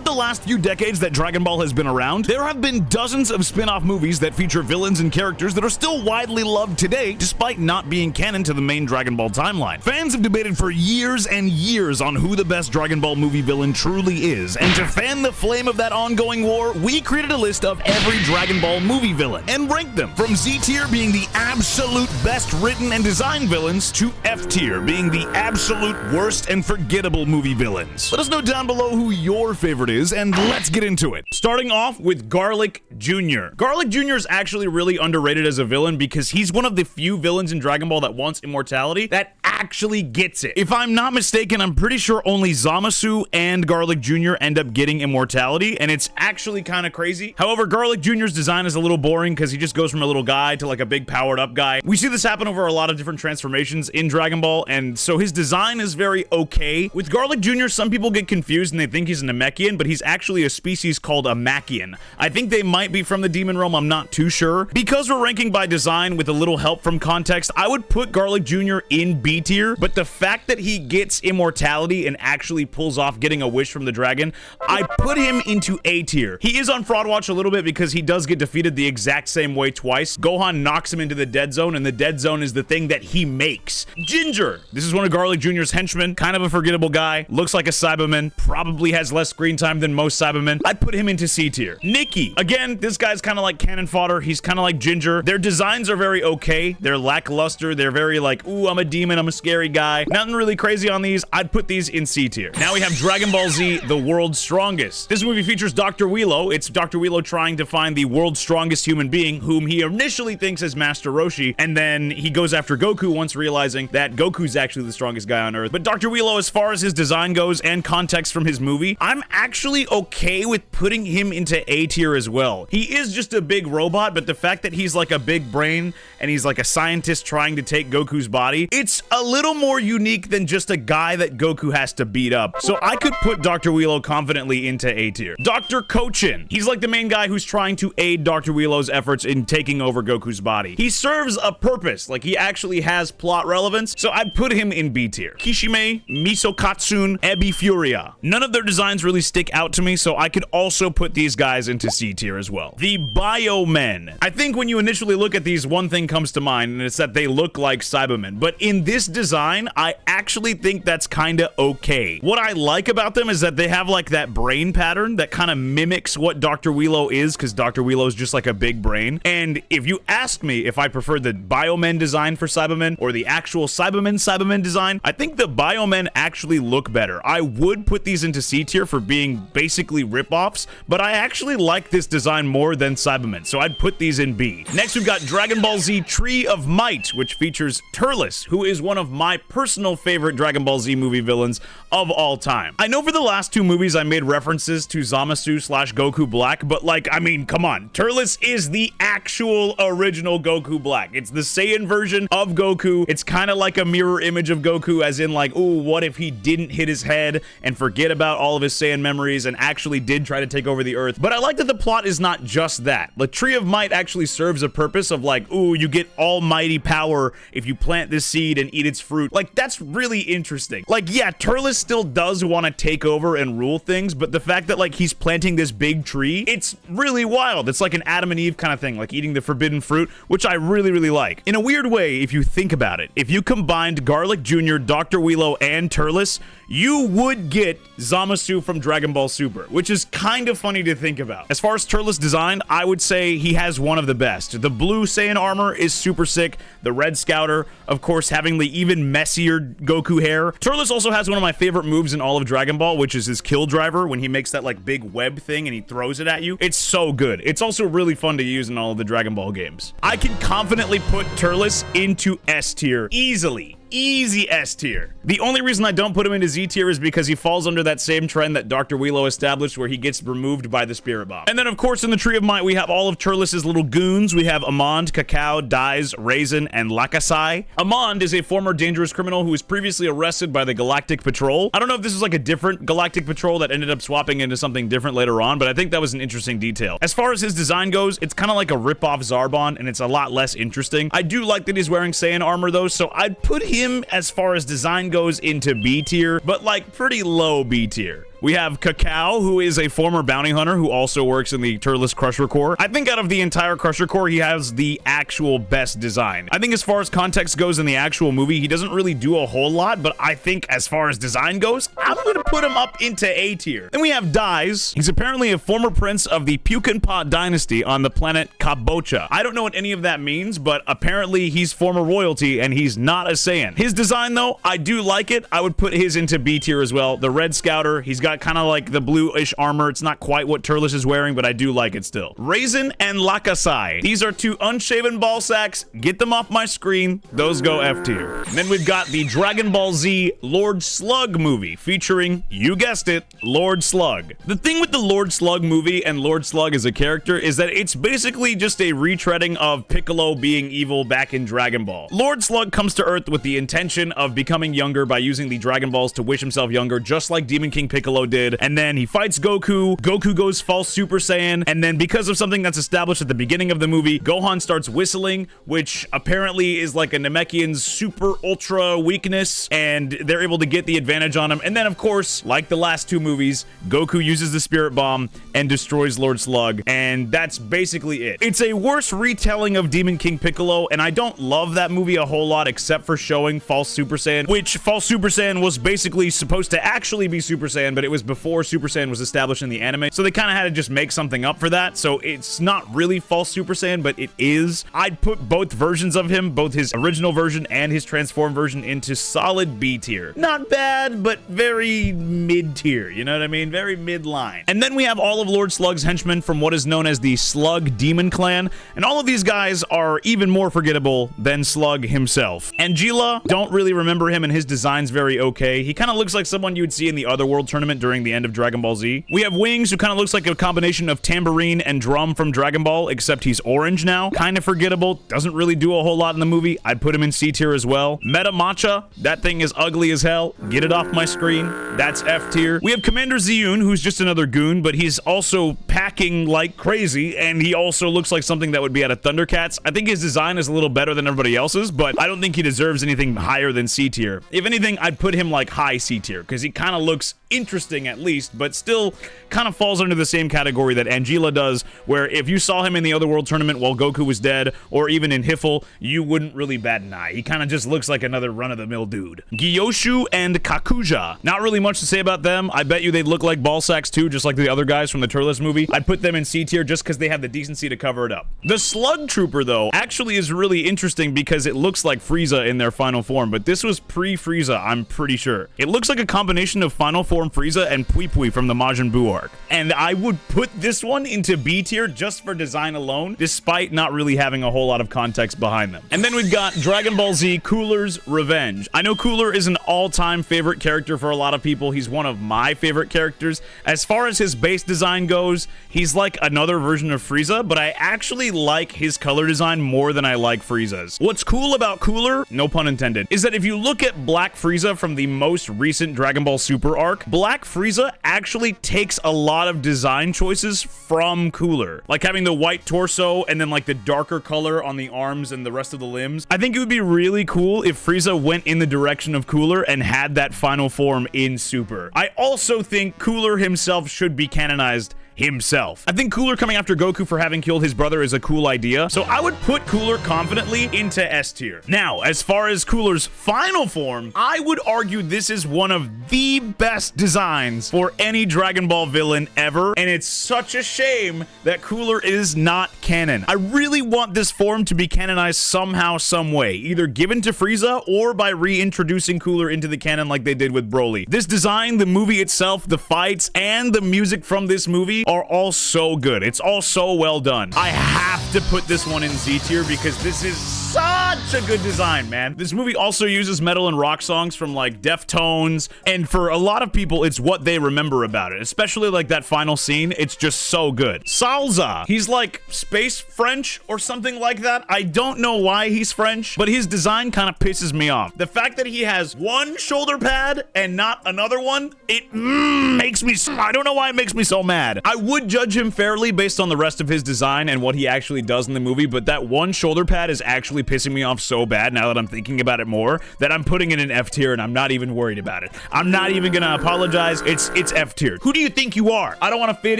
Throughout the last few decades that Dragon Ball has been around, there have been dozens of spin-off movies that feature villains and characters that are still widely loved today, despite not being canon to the main Dragon Ball timeline. Fans have debated for years and years on who the best Dragon Ball movie villain truly is, and to fan the flame of that ongoing war, we created a list of every Dragon Ball movie villain and ranked them, from Z tier being the absolute best written and designed villains to F tier being the absolute worst and forgettable movie villains. Let us know down below who your favorite is, and let's get into it. Starting off with Garlic Jr. Garlic Jr. is actually really underrated as a villain because he's one of the few villains in Dragon Ball that wants immortality that actually gets it. If I'm not mistaken, I'm pretty sure only Zamasu and Garlic Jr. end up getting immortality, and it's actually kind of crazy. However, Garlic Jr.'s design is a little boring because he just goes from a little guy to like a big powered up guy. We see this happen over a lot of different transformations in Dragon Ball, and so his design is very okay. With Garlic Jr., some people get confused and they think he's a Namekian, but he's actually a species called a Machian. I think they might be from the Demon Realm, I'm not too sure. Because we're ranking by design with a little help from context, I would put Garlic Jr. in B tier, but the fact that he gets immortality and actually pulls off getting a wish from the dragon, I put him into A tier. He is on fraud watch a little bit because he does get defeated the exact same way twice. Gohan knocks him into the dead zone, and the dead zone is the thing that he makes. Ginger. This is one of Garlic Jr.'s henchmen, kind of a forgettable guy, looks like a Cyberman, probably has less screen time than most Cybermen. I'd put him into C tier. Nikki. Again, this guy's kind of like cannon fodder. He's kind of like Ginger. Their designs are very okay. They're lackluster. They're very like, ooh, I'm a demon, I'm a scary guy. Nothing really crazy on these. I'd put these in C tier. Now we have Dragon Ball Z, the world's strongest. This movie features Dr. Wheelo. It's Dr. Wheelo trying to find the world's strongest human being, whom he initially thinks is Master Roshi, and then he goes after Goku once realizing that Goku's actually the strongest guy on Earth. But Dr. Wheelo, as far as his design goes and context from his movie, I'm actually okay with putting him into A tier as well. He is just a big robot, but the fact that he's like a big brain and he's like a scientist trying to take Goku's body, it's a little more unique than just a guy that Goku has to beat up. So I could put Dr. Wheelo confidently into A tier. Dr. Kochin. He's like the main guy who's trying to aid Dr. Wheelo's efforts in taking over Goku's body. He serves a purpose, like he actually has plot relevance, so I'd put him in B tier. Kishime, Misokatsun, Ebi Furia. None of their designs really stick out to me, so I could also put these guys into C tier as well. The Biomen. I think when you initially look at these, one thing comes to mind, and it's that they look like Cybermen. But in this design, I actually think that's kind of okay. What I like about them is that they have like that brain pattern that kind of mimics what Dr. Wheelo is, because Dr. Wheelo is just like a big brain. And if you ask me if I prefer the Biomen design for Cybermen or the actual Cybermen design, I think the Biomen actually look better. I would put these into C tier for being basically ripoffs, but I actually like this design more than Cybermen, so I'd put these in B. Next, we've got Dragon Ball Z Tree of Might, which features Turles, who is one of my personal favorite Dragon Ball Z movie villains of all time. I know for the last two movies I made references to Zamasu / Goku Black, but like, I mean, come on. Turles is the actual original Goku Black. It's the Saiyan version of Goku. It's kind of like a mirror image of Goku, as in like, ooh, what if he didn't hit his head and forget about all of his Saiyan memories and actually did try to take over the Earth? But I like that the plot is not just that. The Tree of Might actually serves a purpose of like, ooh, you get almighty power if you plant this seed and eat its fruit. Like, that's really interesting. Like, yeah, Turles still does want to take over and rule things, but the fact that like he's planting this big tree, it's really wild. It's like an Adam and Eve kind of thing, like eating the forbidden fruit, which I really, really like. In a weird way, if you think about it, if you combined Garlic Jr., Dr. Wheelo, and Turles, you would get Zamasu from Dragon Ball Super, which is kind of funny to think about. As far as Turles design, I would say he has one of the best. The blue Saiyan armor is super sick. The red scouter, of course, having the even messier Goku hair. Turles also has one of my favorite moves in all of Dragon Ball, which is his kill driver, when he makes that like big web thing and he throws it at you. It's so good. It's also really fun to use in all of the Dragon Ball games. I can confidently put Turles into S tier easily. Easy S tier. The only reason I don't put him into Z tier is because he falls under that same trend that Dr. Wheelo established, where he gets removed by the Spirit Bomb. And then, of course, in the Tree of Might, we have all of Turles' little goons. We have Amand, Cacao, Dies, Raisin, and Lakasai. Amand is a former dangerous criminal who was previously arrested by the Galactic Patrol. I don't know if this is like a different Galactic Patrol that ended up swapping into something different later on, but I think that was an interesting detail. As far as his design goes, it's kind of like a rip-off Zarbon, and it's a lot less interesting. I do like that he's wearing Saiyan armor, though, so I'd put him, as far as design goes, into B tier, but like pretty low B tier. We have Cacao, who is a former bounty hunter who also works in the Turles Crusher Corps. I think out of the entire Crusher Corps, he has the actual best design. I think as far as context goes in the actual movie, he doesn't really do a whole lot, but I think as far as design goes, I'm gonna put him up into A tier. Then we have Dies. He's apparently a former prince of the Pukenpa dynasty on the planet Kabocha. I don't know what any of that means, but apparently he's former royalty and he's not a Saiyan. His design though, I do like it. I would put his into B tier as well. The Red Scouter, he's got kind of like the bluish armor. It's not quite what Turles is wearing, but I do like it still. Raisin and Lakasai. These are two unshaven ball sacks. Get them off my screen. Those go F tier. And then we've got the Dragon Ball Z Lord Slug movie featuring, you guessed it, Lord Slug. The thing with the Lord Slug movie and Lord Slug as a character is that it's basically just a retreading of Piccolo being evil back in Dragon Ball. Lord Slug comes to Earth with the intention of becoming younger by using the Dragon Balls to wish himself younger, just like Demon King Piccolo did, and then he fights Goku. Goku goes false Super Saiyan, and then because of something that's established at the beginning of the movie, Gohan starts whistling, which apparently is like a Namekian's super ultra weakness, and they're able to get the advantage on him. And then, of course, like the last two movies, Goku uses the Spirit Bomb and destroys Lord Slug, and that's basically it. It's a worse retelling of Demon King Piccolo, and I don't love that movie a whole lot except for showing false Super Saiyan, which false Super Saiyan was basically supposed to actually be Super Saiyan, but it was before Super Saiyan was established in the anime, so they kind of had to just make something up for that. So it's not really false Super Saiyan, but it is. I'd put both versions of him, both his original version and his transformed version, into solid B tier. Not bad, but very mid tier, you know what I mean? Very mid-line. And then we have all of Lord Slug's henchmen from what is known as the Slug Demon Clan, and all of these guys are even more forgettable than Slug himself. Angela, don't really remember him, and his design's very okay. He kind of looks like someone you would see in the Otherworld tournament during the end of Dragon Ball Z. We have Wings, who kind of looks like a combination of Tambourine and Drum from Dragon Ball, except he's orange now. Kind of forgettable, doesn't really do a whole lot in the movie. I'd put him in C tier as well. Meta Matcha, that thing is ugly as hell. Get it off my screen. That's F tier. We have Commander Ziyun, who's just another goon, but he's also packing like crazy, and he also looks like something that would be out of Thundercats. I think his design is a little better than everybody else's, but I don't think he deserves anything higher than C tier. If anything, I'd put him like high C tier, because he kind of looks interesting at least, but still kind of falls under the same category that Angela does, where if you saw him in the Otherworld tournament while Goku was dead, or even in Hiffle, you wouldn't really bat an eye. He kind of just looks like another run-of-the-mill dude. Gyoshu and Kakuja. Not really much to say about them. I bet you they'd look like ball sacks too, just like the other guys from the Turles movie. I'd put them in C tier just because they have the decency to cover it up. The Slug Trooper, though, actually is really interesting because it looks like Frieza in their final form, but this was pre-Frieza, I'm pretty sure. It looks like a combination of final form Frieza and Pui Pui from the Majin Buu arc. And I would put this one into B tier just for design alone, despite not really having a whole lot of context behind them. And then we've got Dragon Ball Z Cooler's Revenge. I know Cooler is an all-time favorite character for a lot of people. He's one of my favorite characters. As far as his base design goes, he's like another version of Frieza, but I actually like his color design more than I like Frieza's. What's cool about Cooler, no pun intended, is that if you look at Black Frieza from the most recent Dragon Ball Super arc, Black Frieza actually takes a lot of design choices from Cooler. Like having the white torso and then like the darker color on the arms and the rest of the limbs. I think it would be really cool if Frieza went in the direction of Cooler and had that final form in Super. I also think Cooler himself should be canonized himself. I think Cooler coming after Goku for having killed his brother is a cool idea, so I would put Cooler confidently into S tier. Now, as far as Cooler's final form, I would argue this is one of the best designs for any Dragon Ball villain ever, and it's such a shame that Cooler is not canon. I really want this form to be canonized somehow, some way, either given to Frieza or by reintroducing Cooler into the canon like they did with Broly. This design, the movie itself, the fights, and the music from this movie are all so good. It's all so well done. I have to put this one in Z tier because this is such a good design, man. This movie also uses metal and rock songs from like Deftones, and for a lot of people, it's what they remember about it, especially like that final scene. It's just so good. Salza, he's like space French or something like that. I don't know why he's French, but his design kind of pisses me off. The fact that he has one shoulder pad and not another one, it makes me so, I don't know why it makes me so mad. I would judge him fairly based on the rest of his design and what he actually does in the movie, but that one shoulder pad is actually pissing me off off so bad now that I'm thinking about it more that I'm putting it in F tier and I'm not even worried about it. I'm not even gonna apologize. It's F tier. Who do you think you are? I don't want to fit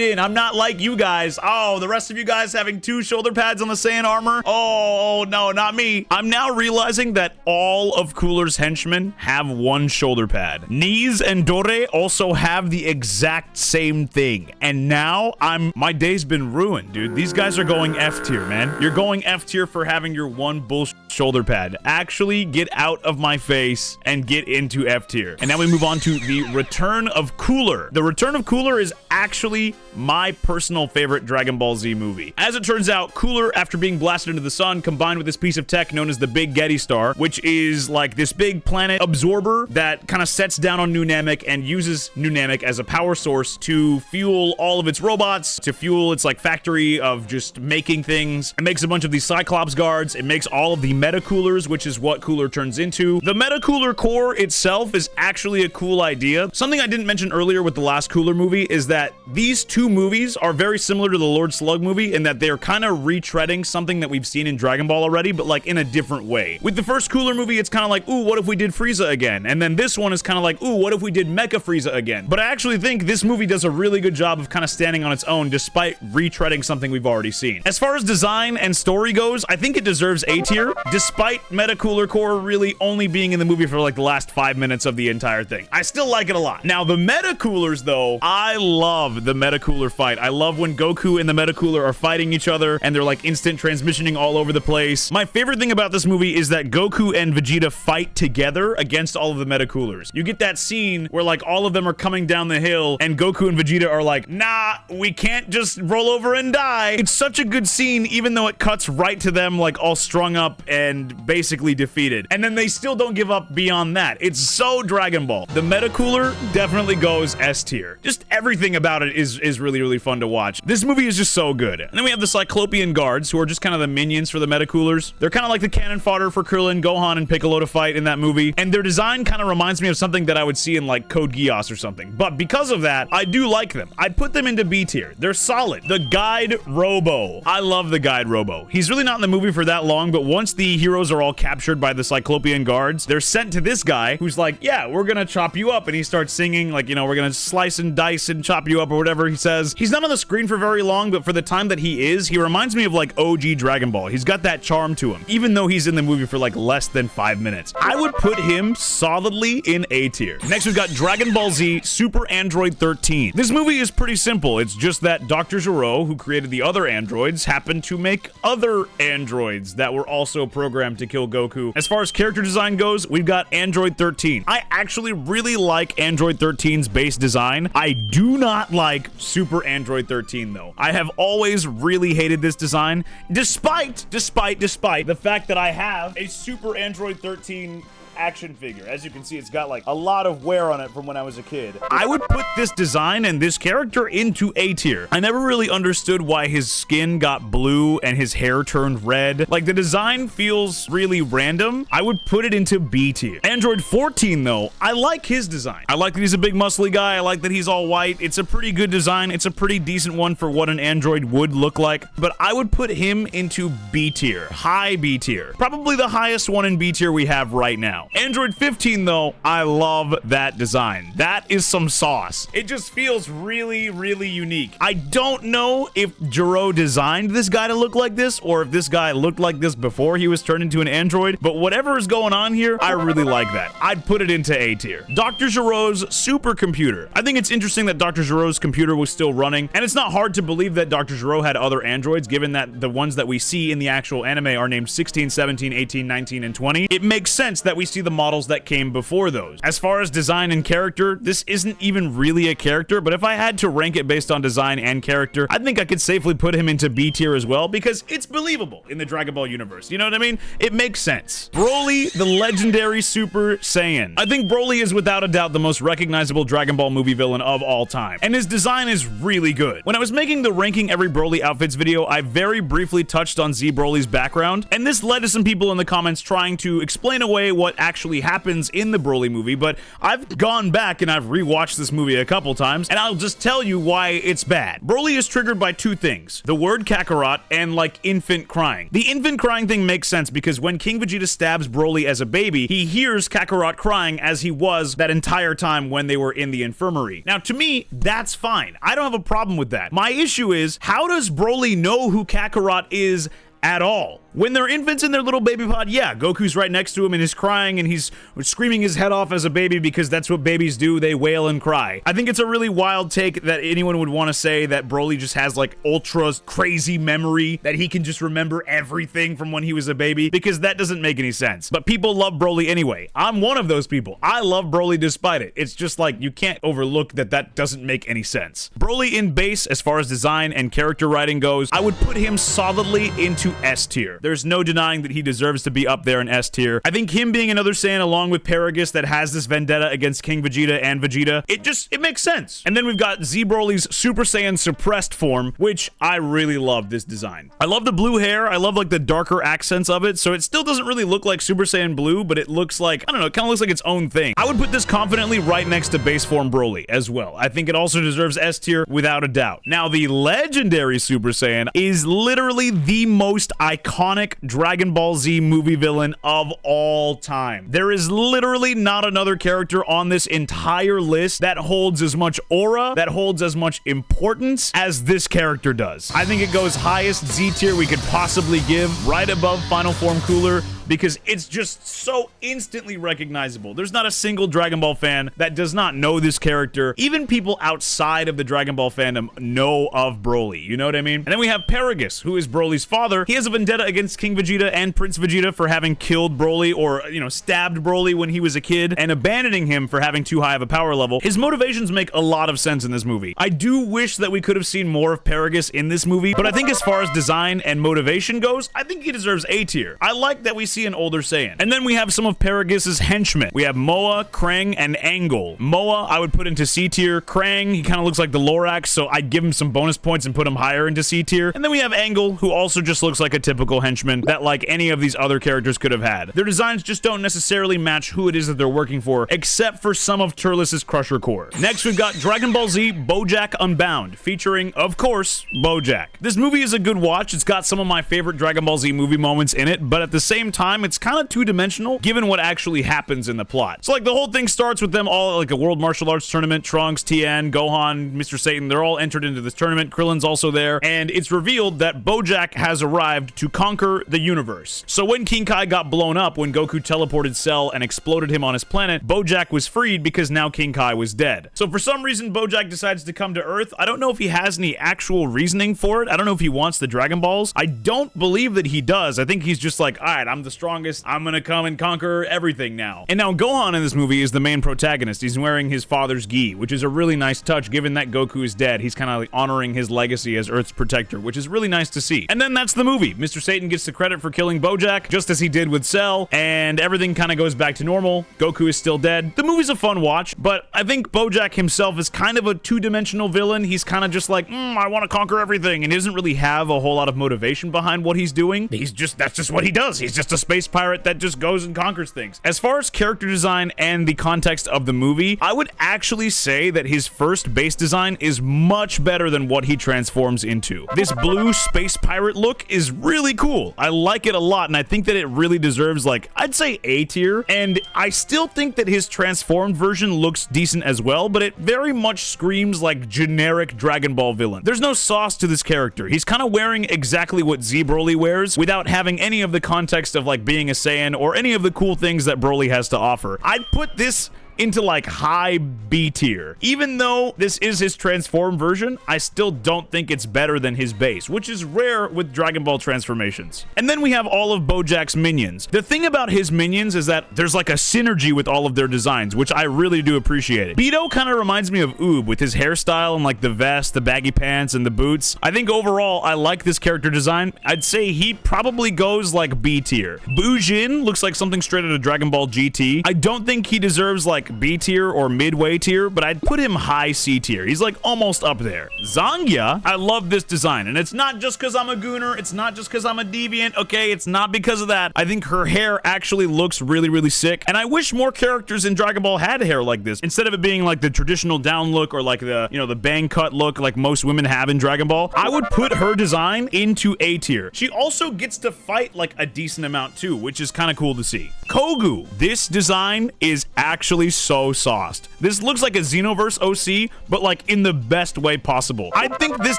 in. I'm not like you guys. Oh, the rest of you guys having 2 shoulder pads on the Saiyan armor? Oh, no, not me. I'm now realizing that all of Cooler's henchmen have 1 shoulder pad. Knees and Dore also have the exact same thing. And now my day's been ruined, dude. These guys are going F tier, man. You're going F tier for having your 1 bullshit shoulder pad. Actually get out of my face and get into F tier. And now we move on to the Return of Cooler. The Return of Cooler is actually my personal favorite Dragon Ball Z movie. As it turns out, Cooler, after being blasted into the sun, combined with this piece of tech known as the Big Getty Star, which is like this big planet absorber that kind of sets down on New Namek and uses New Namek as a power source to fuel all of its robots, to fuel its like factory of just making things. It makes a bunch of these Cyclops guards. It makes all of the Meta Coolers, which is what Cooler turns into. The Meta Cooler core itself is actually a cool idea. Something I didn't mention earlier with the last Cooler movie is that these 2 movies are very similar to the Lord Slug movie in that they're kind of retreading something that we've seen in Dragon Ball already, but like in a different way. With the first Cooler movie, it's kind of like, ooh, what if we did Frieza again? And then this one is kind of like, ooh, what if we did Mecha Frieza again? But I actually think this movie does a really good job of kind of standing on its own despite retreading something we've already seen. As far as design and story goes, I think it deserves A tier, despite Meta Cooler Core really only being in the movie for like the last 5 minutes of the entire thing. I still like it a lot. Now, the Meta Coolers, though, I love the Meta Cooler fight. I love when Goku and the Meta Cooler are fighting each other and they're like instant transmissioning all over the place. My favorite thing about this movie is that Goku and Vegeta fight together against all of the Meta Coolers. You get that scene where like all of them are coming down the hill and Goku and Vegeta are like, nah, we can't just roll over and die. It's such a good scene, even though it cuts right to them like all strung up and basically defeated. And then they still don't give up beyond that. It's so Dragon Ball. The Meta Cooler definitely goes S tier. Just everything about it is really, really fun to watch. This movie is just so good. And then we have the Cyclopean guards, who are just kind of the minions for the Meta Coolers. They're kind of like the cannon fodder for Krillin, Gohan, and Piccolo to fight in that movie. And their design kind of reminds me of something that I would see in like Code Geass or something. But because of that, I do like them. I'd put them into B tier. They're solid. The Guide Robo. I love the Guide Robo. He's really not in the movie for that long, but once the heroes are all captured by the Cyclopean guards, they're sent to this guy who's like, yeah, we're gonna chop you up. And he starts singing like, you know, we're gonna slice and dice and chop you up or whatever he says. He's not on the screen for very long, but for the time that he reminds me of like OG Dragon Ball. He's got that charm to him, even though he's in the movie for like less than 5 minutes. I would put him solidly in A tier. Next, we've got Dragon Ball Z Super Android 13. This movie is pretty simple. It's just that Dr. Gero, who created the other androids, happened to make other androids that were also programmed to kill Goku. As far as character design goes, we've got Android 13. I actually really like Android 13's base design. I do not like Super Android 13 though. I have always really hated this design, despite the fact that I have a Super Android 13 action figure. As you can see, it's got like a lot of wear on it from when I was a kid. I would put this design and this character into A tier. I never really understood why his skin got blue and his hair turned red. Like, the design feels really random. I would put it into B tier. Android 14 though, I like his design. I like that he's a big muscly guy. I like that he's all white. It's a pretty good design. It's a pretty decent one for what an android would look like, but I would put him into B tier. High B tier. Probably the highest one in B tier we have right now. Android 15 though, I love that design. That is some sauce. It just feels really, really unique. I don't know if Gero designed this guy to look like this, or if this guy looked like this before he was turned into an android, but whatever is going on here, I really like that. I'd put it into A tier. Dr. Gero's supercomputer. I think it's interesting that Dr. Gero's computer was still running, and it's not hard to believe that Dr. Gero had other androids, given that the ones that we see in the actual anime are named 16, 17, 18, 19, and 20. It makes sense that we see the models that came before those. As far as design and character, this isn't even really a character, but if I had to rank it based on design and character, I think I could safely put him into B tier as well, because it's believable in the Dragon Ball universe. You know what I mean? It makes sense. Broly, the legendary Super Saiyan. I think Broly is without a doubt the most recognizable Dragon Ball movie villain of all time, and his design is really good. When I was making the ranking every Broly outfits video, I very briefly touched on Z Broly's background, and this led to some people in the comments trying to explain away what actually happens in the Broly movie, but I've gone back and I've rewatched this movie a couple times, and I'll just tell you why it's bad. Broly is triggered by two things: the word Kakarot and like infant crying. The infant crying thing makes sense because when King Vegeta stabs Broly as a baby, he hears Kakarot crying as he was that entire time when they were in the infirmary. Now, to me, that's fine. I don't have a problem with that. My issue is, how does Broly know who Kakarot is at all? When they're infants in their little baby pod, yeah, Goku's right next to him and he's crying and he's screaming his head off as a baby because that's what babies do. They wail and cry. I think it's a really wild take that anyone would want to say that Broly just has like ultra crazy memory, that he can just remember everything from when he was a baby, because that doesn't make any sense. But people love Broly anyway. I'm one of those people. I love Broly despite it. It's just like, you can't overlook that that doesn't make any sense. Broly in base, as far as design and character writing goes, I would put him solidly into S tier. There's no denying that he deserves to be up there in S tier. I think him being another Saiyan along with Paragus that has this vendetta against King Vegeta and Vegeta, it makes sense. And then we've got Z Broly's Super Saiyan suppressed form, which I really love this design. I love the blue hair. I love like the darker accents of it, so it still doesn't really look like Super Saiyan Blue, but it looks like, I don't know, it kind of looks like its own thing. I would put this confidently right next to base form Broly as well. I think it also deserves S tier without a doubt. Now, the legendary Super Saiyan is literally the most iconic Dragon Ball Z movie villain of all time. There is literally not another character on this entire list that holds as much aura, that holds as much importance as this character does. I think it goes highest Z tier we could possibly give, right above Final Form Cooler, because it's just so instantly recognizable. There's not a single Dragon Ball fan that does not know this character. Even people outside of the Dragon Ball fandom know of Broly, you know what I mean? And then we have Paragus, who is Broly's father. He has a vendetta against King Vegeta and Prince Vegeta for having killed Broly, or, you know, stabbed Broly when he was a kid, and abandoning him for having too high of a power level. His motivations make a lot of sense in this movie. I do wish that we could have seen more of Paragus in this movie, but I think as far as design and motivation goes, I think he deserves A tier. I like that we see an older Saiyan. And then we have some of Paragus's henchmen. We have Moa, Krang, and Angle. Moa, I would put into C tier. Krang, he kind of looks like the Lorax, so I'd give him some bonus points and put him higher into C tier. And then we have Angle, who also just looks like a typical henchman that like any of these other characters could have had. Their designs just don't necessarily match who it is that they're working for, except for some of Turles' Crusher Core. Next, we've got Dragon Ball Z BoJack Unbound, featuring, of course, BoJack. This movie is a good watch. It's got some of my favorite Dragon Ball Z movie moments in it, but at the same time, it's kind of two-dimensional given what actually happens in the plot. So like the whole thing starts with them all at like a World Martial Arts tournament. Trunks, Tien, Gohan, Mr. Satan, they're all entered into this tournament. Krillin's also there, and it's revealed that BoJack has arrived to conquer the universe. So when King Kai got blown up, when Goku teleported Cell and exploded him on his planet, BoJack was freed because now King Kai was dead. So for some reason, BoJack decides to come to Earth. I don't know if he has any actual reasoning for it. I don't know if he wants the Dragon Balls. I don't believe that he does. I think he's just like, all right, I'm the strongest. I'm gonna come and conquer everything now. And now Gohan in this movie is the main protagonist. He's wearing his father's gi, which is a really nice touch given that Goku is dead. He's kind of like honoring his legacy as Earth's protector, which is really nice to see. And then that's the movie. Mr. Satan gets the credit for killing BoJack, just as he did with Cell, and everything kind of goes back to normal. Goku is still dead. The movie's a fun watch, but I think BoJack himself is kind of a two-dimensional villain. He's kind of just like, I want to conquer everything, and he doesn't really have a whole lot of motivation behind what he's doing. That's just what he does. He's just a space pirate that just goes and conquers things. As far as character design and the context of the movie, I would actually say that his first base design is much better than what he transforms into. This blue space pirate look is really cool. I like it a lot, and I think that it really deserves, like, I'd say A tier, and I still think that his transformed version looks decent as well, but it very much screams like generic Dragon Ball villain. There's no sauce to this character. He's kind of wearing exactly what Z Broly wears without having any of the context of like being a Saiyan or any of the cool things that Broly has to offer. I'd put this into like high B tier. Even though this is his transformed version, I still don't think it's better than his base, which is rare with Dragon Ball transformations. And then we have all of BoJack's minions. The thing about his minions is that there's like a synergy with all of their designs, which I really do appreciate it. Beto kind of reminds me of Oob with his hairstyle and like the vest, the baggy pants, and the boots. I think overall, I like this character design. I'd say he probably goes like B tier. Bujin looks like something straight out of Dragon Ball GT. I don't think he deserves like like B tier or midway tier, but I'd put him high C tier. He's like almost up there. Zangya, I love this design, and it's not just because I'm a gooner, it's not just because I'm a deviant, okay? It's not because of that. I think her hair actually looks really, really sick, and I wish more characters in Dragon Ball had hair like this, instead of it being like the traditional down look or like the, you know, the bang cut look like most women have in Dragon Ball. I would put her design into A tier. She also gets to fight like a decent amount too, which is kind of cool to see. Kogu, this design is actually so sauced. This looks like a Xenoverse OC, but like in the best way possible. I think this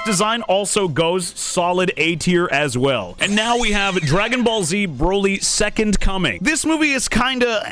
design also goes solid A tier as well. And now we have Dragon Ball Z Broly Second Coming. This movie is kinda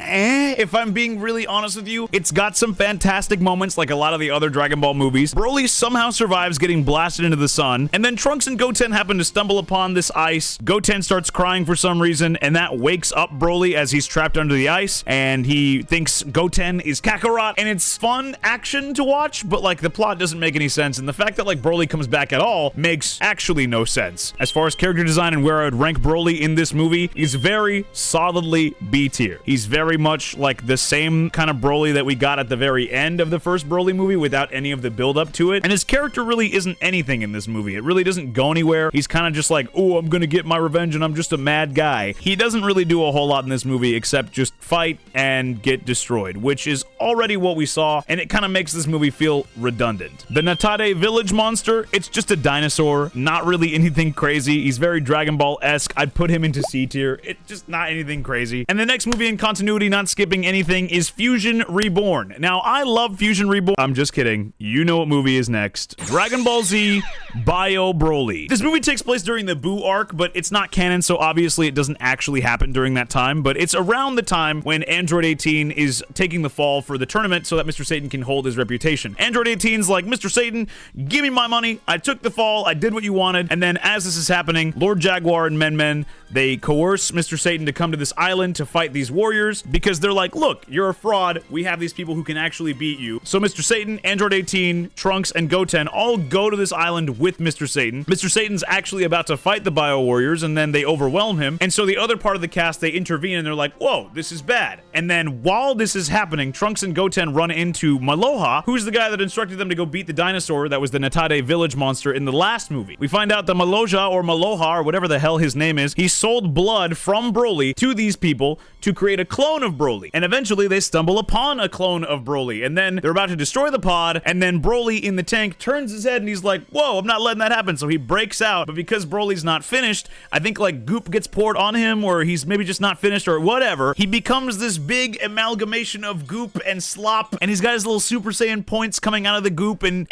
if I'm being really honest with you. It's got some fantastic moments like a lot of the other Dragon Ball movies. Broly somehow survives getting blasted into the sun, and then Trunks and Goten happen to stumble upon this ice. Goten starts crying for some reason, and that wakes up Broly as he's trapped under the ice, and he thinks Goten is Kakarot, and it's fun action to watch, but like the plot doesn't make any sense, and the fact that like Broly comes back at all makes actually no sense. As far as character design and where I would rank Broly in this movie, he's very solidly B tier. He's very much like the same kind of Broly that we got at the very end of the first Broly movie without any of the build up to it, and his character really isn't anything in this movie. It really doesn't go anywhere. He's kind of just like, oh, I'm gonna get my revenge and I'm just a mad guy. He doesn't really do a whole lot in this movie except just fight and get destroyed, which is already what we saw, and it kind of makes this movie feel redundant. The Natade Village monster, it's just a dinosaur, not really anything crazy. He's very Dragon Ball-esque. I'd put him into C tier. It's just not anything crazy. And the next movie in continuity, not skipping anything, is Fusion Reborn. Now, I love Fusion Reborn. I'm just kidding. You know what movie is next. Dragon Ball Z Bio Broly. This movie takes place during the Buu arc, but it's not canon, so obviously it doesn't actually happen during that time, but it's around the time when Android 18 is taking the fall for the tournament so that Mr. Satan can hold his reputation. Android 18's like, Mr. Satan, give me my money. I took the fall. I did what you wanted. And then as this is happening, Lord Jaguar and Men Men, they coerce Mr. Satan to come to this island to fight these warriors because they're like, look, you're a fraud. We have these people who can actually beat you. So Mr. Satan, Android 18, Trunks, and Goten all go to this island with Mr. Satan. Mr. Satan's actually about to fight the Bio Warriors, and then they overwhelm him. And so the other part of the cast, they intervene, and they're like, whoa, this is bad. And then while this is happening, Trunks and Goten run into Maloha, who's the guy that instructed them to go beat the dinosaur that was the Natade Village monster in the last movie. We find out that Maloha, or whatever the hell his name is, he sold blood from Broly to these people to create a clone of Broly. And eventually they stumble upon a clone of Broly, and then they're about to destroy the pod, and then Broly in the tank turns his head and he's like, whoa, I'm not letting that happen. So he breaks out, but because Broly's not finished, I think like goop gets poured on him, or he's maybe just not finished or whatever. He becomes this big amalgamation of goop and slop, and he's got his little Super Saiyan points coming out of the goop, and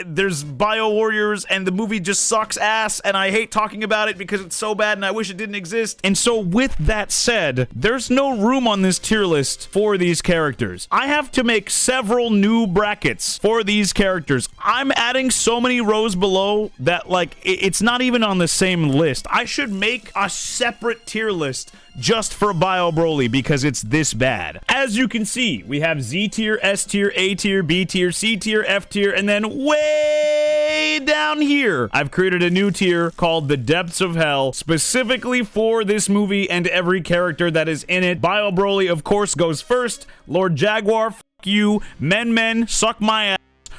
there's Bio Warriors, and the movie just sucks ass, and I hate talking about it because it's so bad and I wish it didn't exist. And so with that said, there's no room on this tier list for these characters. I have to make several new brackets for these characters. I'm adding so many rows below that like it's not even on the same list. I should make a separate tier list just for Bio Broly because it's this bad. As you can see, we have Z tier, S tier, A tier, B tier, C tier, F tier, and then way down here, I've created a new tier called the Depths of Hell, specifically for this movie and every character that is in it. Bio Broly, of course, goes first. Lord Jaguar, f you. Men Men, suck my ass.